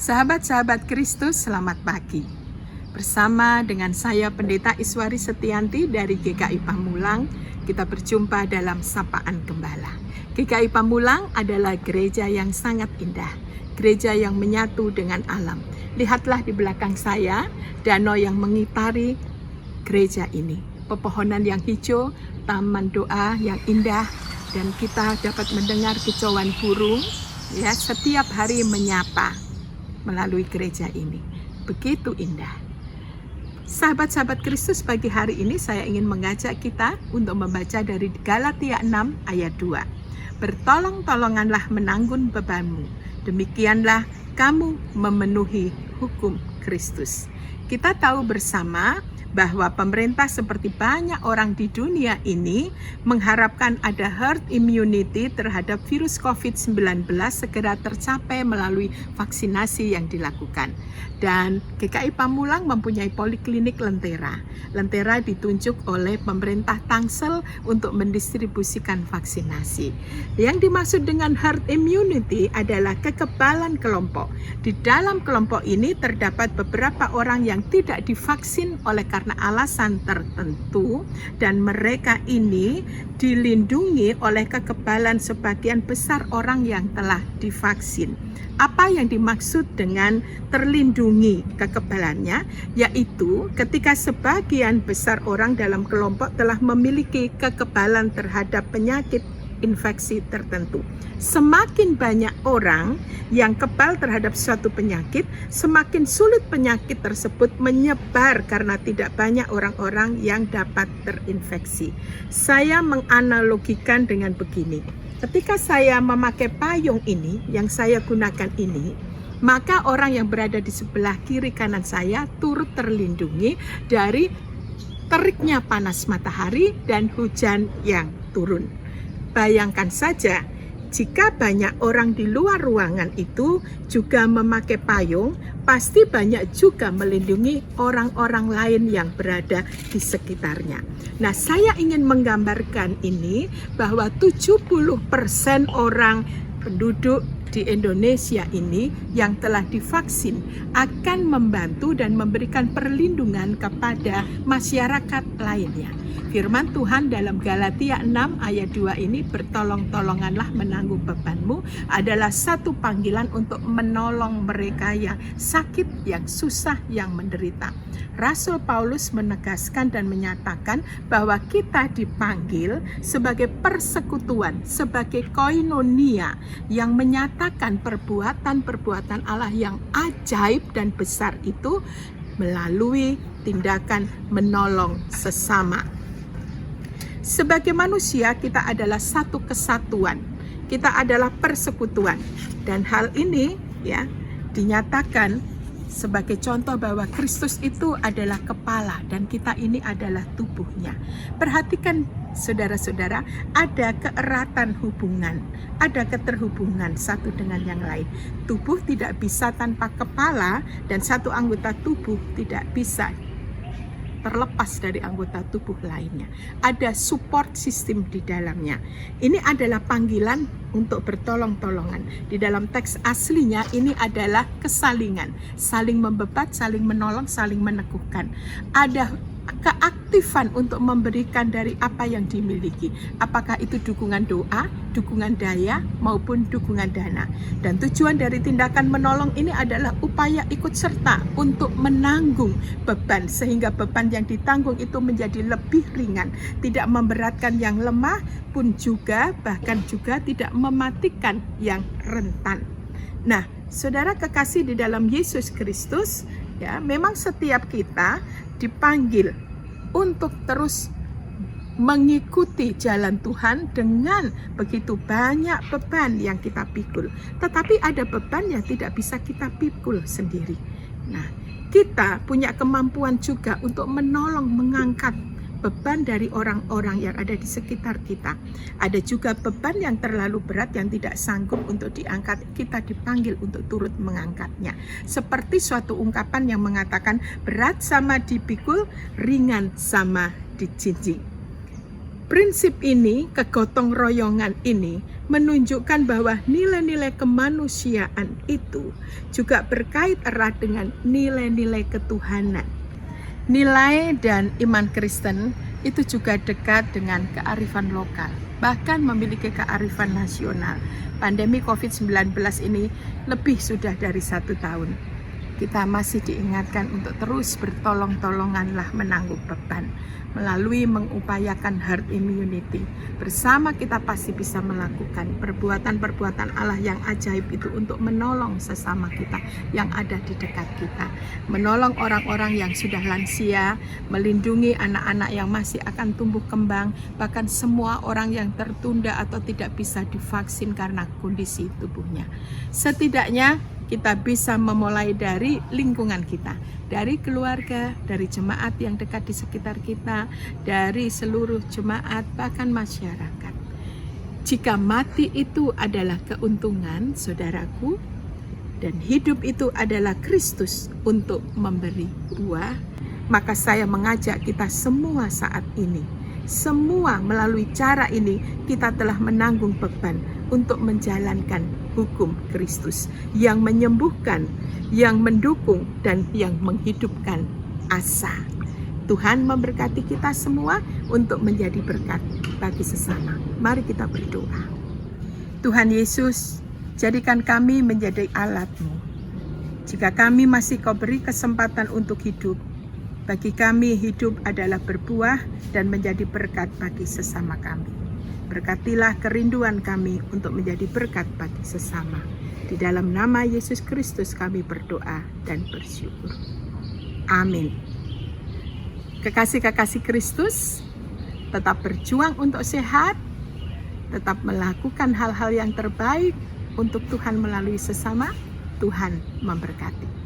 Sahabat-sahabat Kristus, selamat pagi. Bersama dengan saya Pendeta Iswari Setianti dari GKI Pamulang, kita berjumpa dalam Sapaan Gembala. GKI Pamulang adalah gereja yang sangat indah, gereja yang menyatu dengan alam. Lihatlah di belakang saya, danau yang mengitari gereja ini. Pepohonan yang hijau, taman doa yang indah, dan kita dapat mendengar kicauan burung ya setiap hari menyapa melalui gereja ini. Begitu indah. Sahabat-sahabat Kristus, pagi hari ini saya ingin mengajak kita untuk membaca dari Galatia 6 ayat 2. Bertolong-tolonganlah menanggung bebanmu, demikianlah kamu memenuhi hukum Kristus. Kita tahu bersama bahwa pemerintah seperti banyak orang di dunia ini mengharapkan ada herd immunity terhadap virus COVID-19 segera tercapai melalui vaksinasi yang dilakukan. Dan GKI Pamulang mempunyai poliklinik Lentera. Lentera ditunjuk oleh pemerintah Tangsel untuk mendistribusikan vaksinasi. Yang dimaksud dengan herd immunity adalah kekebalan kelompok. Di dalam kelompok ini terdapat beberapa orang yang tidak divaksin oleh karena alasan tertentu, dan mereka ini dilindungi oleh kekebalan sebagian besar orang yang telah divaksin. Apa yang dimaksud dengan terlindungi kekebalannya? Yaitu ketika sebagian besar orang dalam kelompok telah memiliki kekebalan terhadap penyakit infeksi tertentu. Semakin banyak orang yang kebal terhadap suatu penyakit, semakin sulit penyakit tersebut menyebar karena tidak banyak orang-orang yang dapat terinfeksi. Saya menganalogikan dengan begini. Ketika saya memakai payung ini, yang saya gunakan ini, maka orang yang berada di sebelah kiri kanan saya turut terlindungi dari teriknya panas matahari dan hujan yang turun. Bayangkan saja, jika banyak orang di luar ruangan itu juga memakai payung, pasti banyak juga melindungi orang-orang lain yang berada di sekitarnya. Nah, saya ingin menggambarkan ini bahwa 70% orang penduduk di Indonesia ini yang telah divaksin akan membantu dan memberikan perlindungan kepada masyarakat lainnya. Firman Tuhan dalam Galatia 6 ayat 2 ini, bertolong-tolonganlah menanggung bebanmu, adalah satu panggilan untuk menolong mereka yang sakit, yang susah, yang menderita. Rasul Paulus menegaskan dan menyatakan bahwa kita dipanggil sebagai persekutuan, sebagai koinonia yang menyatakan perbuatan-perbuatan Allah yang ajaib dan besar itu melalui tindakan menolong sesama. Sebagai manusia, kita adalah satu kesatuan. Kita adalah persekutuan. Dan hal ini ya dinyatakan sebagai contoh bahwa Kristus itu adalah kepala dan kita ini adalah tubuhnya. Perhatikan saudara-saudara, ada keeratan hubungan, ada keterhubungan satu dengan yang lain. Tubuh tidak bisa tanpa kepala, dan satu anggota tubuh tidak bisa terlepas dari anggota tubuh lainnya. Ada support system di dalamnya. Ini adalah panggilan untuk bertolong-tolongan. Di dalam teks aslinya ini adalah kesalingan, saling membebat, saling menolong, saling meneguhkan. Ada keaktifan untuk memberikan dari apa yang dimiliki. Apakah itu dukungan doa, dukungan daya, maupun dukungan dana. Dan tujuan dari tindakan menolong ini adalah upaya ikut serta untuk menanggung beban, sehingga beban yang ditanggung itu menjadi lebih ringan, tidak memberatkan yang lemah, pun juga bahkan juga tidak mematikan yang rentan. Nah, saudara kekasih di dalam Yesus Kristus, ya, memang setiap kita dipanggil untuk terus mengikuti jalan Tuhan dengan begitu banyak beban yang kita pikul. Tetapi ada beban yang tidak bisa kita pikul sendiri. Nah, kita punya kemampuan juga untuk menolong mengangkat beban dari orang-orang yang ada di sekitar kita. Ada juga beban yang terlalu berat yang tidak sanggup untuk diangkat. Kita dipanggil untuk turut mengangkatnya. Seperti suatu ungkapan yang mengatakan berat sama dipikul, ringan sama dijinjing. Prinsip ini, kegotong royongan ini, menunjukkan bahwa nilai-nilai kemanusiaan itu juga berkait erat dengan nilai-nilai ketuhanan. Nilai dan iman Kristen itu juga dekat dengan kearifan lokal, bahkan memiliki kearifan nasional. Pandemi COVID-19 ini lebih sudah dari 1 tahun. Kita masih diingatkan untuk terus bertolong-tolonganlah menanggung beban melalui mengupayakan herd immunity. Bersama kita pasti bisa melakukan perbuatan-perbuatan Allah yang ajaib itu untuk menolong sesama kita yang ada di dekat kita. Menolong orang-orang yang sudah lansia, melindungi anak-anak yang masih akan tumbuh kembang, bahkan semua orang yang tertunda atau tidak bisa divaksin karena kondisi tubuhnya. Setidaknya kita bisa memulai dari lingkungan kita, dari keluarga, dari jemaat yang dekat di sekitar kita, dari seluruh jemaat, bahkan masyarakat. Jika mati itu adalah keuntungan, saudaraku, dan hidup itu adalah Kristus untuk memberi buah, maka saya mengajak kita semua saat ini, semua melalui cara ini kita telah menanggung beban untuk menjalankan hukum Kristus yang menyembuhkan, yang mendukung, dan yang menghidupkan asa. Tuhan memberkati kita semua untuk menjadi berkat bagi sesama. Mari kita berdoa. Tuhan Yesus, jadikan kami menjadi alat-Mu. Jika kami masih Kau beri kesempatan untuk hidup, bagi kami hidup adalah berbuah dan menjadi berkat bagi sesama kami. Berkatilah kerinduan kami untuk menjadi berkat bagi sesama. Di dalam nama Yesus Kristus kami berdoa dan bersyukur. Amin. Kekasih-kekasih Kristus, tetap berjuang untuk sehat, tetap melakukan hal-hal yang terbaik untuk Tuhan melalui sesama. Tuhan memberkati.